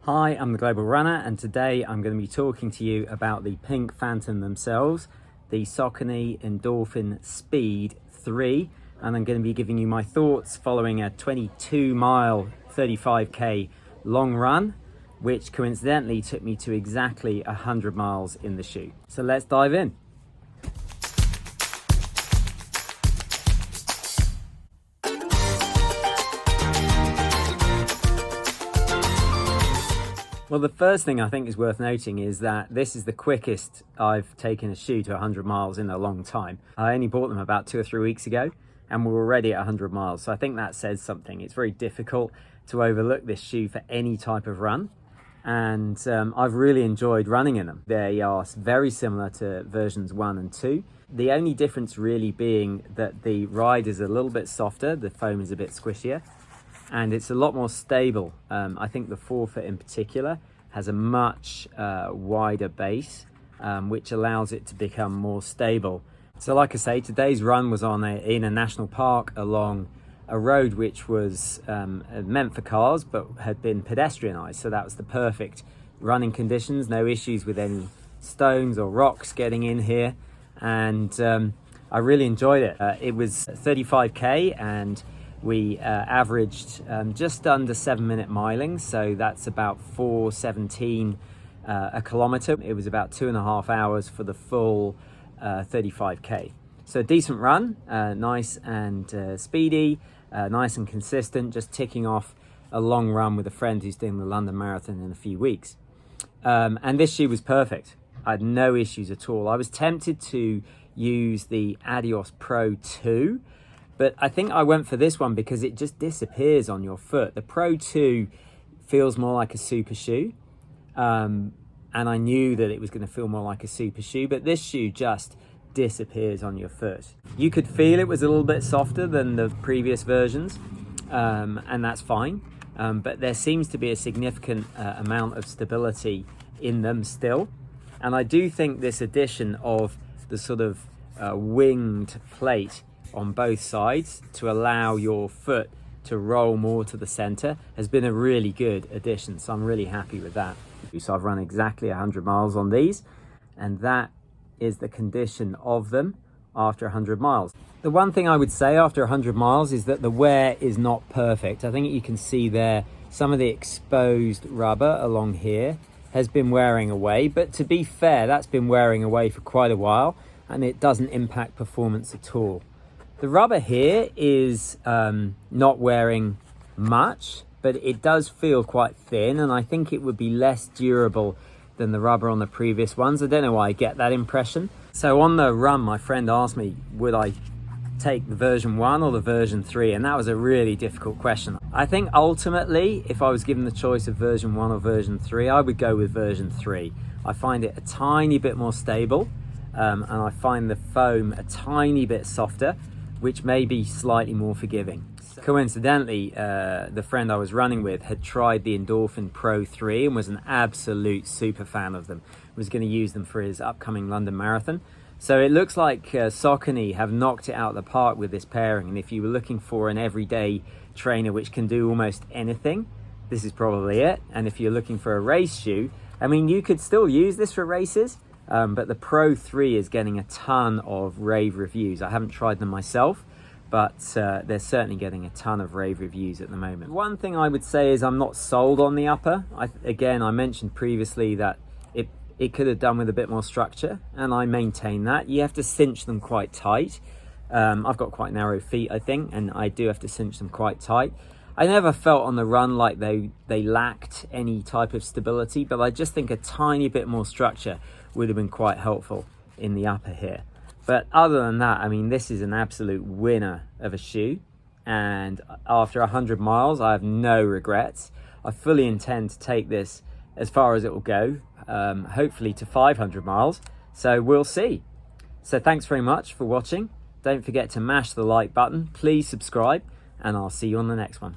Hi, I'm the Global Runner, and today I'm going to be talking to you about the Pink Phantom themselves, the Saucony Endorphin Speed 3, and I'm going to be giving you my thoughts following a 22-mile 35k long run, which coincidentally took me to exactly 100 miles in the shoe. So let's dive in. Well, the first thing I think is worth noting is that this is the quickest I've taken a shoe to 100 miles in a long time. I only bought them about 2 or 3 weeks ago and we're already at 100 miles. So I think that says something. It's very difficult to overlook this shoe for any type of run. And I've really enjoyed running in them. They are very similar to versions 1 and 2. The only difference really being that the ride is a little bit softer, the foam is a bit squishier, and it's a lot more stable. I think the forefoot in particular has a much wider base, which allows it to become more stable. So like I say, today's run was in a national park along a road which was meant for cars but had been pedestrianised, so that was the perfect running conditions. No issues with any stones or rocks getting in here, and I really enjoyed it. It was 35k and we averaged just under 7-minute miling, so that's about 4:17 a kilometre. It was about 2.5 hours for the full 35k. So a decent run, nice and speedy, nice and consistent, just ticking off a long run with a friend who's doing the London Marathon in a few weeks. And this shoe was perfect. I had no issues at all. I was tempted to use the Adios Pro 2, but I think I went for this one because it just disappears on your foot. The Pro 2 feels more like a super shoe. And I knew that it was going to feel more like a super shoe, but this shoe just disappears on your foot. You could feel it was a little bit softer than the previous versions, and that's fine. But there seems to be a significant amount of stability in them still. And I do think this addition of the sort of winged plate on both sides to allow your foot to roll more to the center has been a really good addition, so I'm really happy with that. So I've run exactly 100 miles on these, and that is the condition of them after 100 miles. The one thing I would say after 100 miles is that the wear is not perfect. I think you can see there some of the exposed rubber along here has been wearing away, but to be fair, that's been wearing away for quite a while and it doesn't impact performance at all. The rubber here is not wearing much, but it does feel quite thin, and I think it would be less durable than the rubber on the previous ones. I don't know why I get that impression. So on the run, my friend asked me, would I take the version 1 or the version 3? And that was a really difficult question. I think ultimately, if I was given the choice of version 1 or version 3, I would go with version 3. I find it a tiny bit more stable, and I find the foam a tiny bit softer, which may be slightly more forgiving. Coincidentally, the friend I was running with had tried the Endorphin Pro 3 and was an absolute super fan of them. Was going to use them for his upcoming London Marathon. So it looks like Saucony have knocked it out of the park with this pairing, and if you were looking for an everyday trainer which can do almost anything, this is probably it. And if you're looking for a race shoe, I mean, you could still use this for races, but the Pro 3 is getting a ton of rave reviews. I haven't tried them myself, but they're certainly getting a ton of rave reviews at the moment. One thing I would say is I'm not sold on the upper. Again, I mentioned previously that it could have done with a bit more structure, and I maintain that. You have to cinch them quite tight. I've got quite narrow feet, I think, and I do have to cinch them quite tight. I never felt on the run like they lacked any type of stability, but I just think a tiny bit more structure would have been quite helpful in the upper here. But other than that, I mean, this is an absolute winner of a shoe. And after 100 miles, I have no regrets. I fully intend to take this as far as it will go, hopefully to 500 miles. So we'll see. So thanks very much for watching. Don't forget to mash the like button. Please subscribe, and I'll see you on the next one.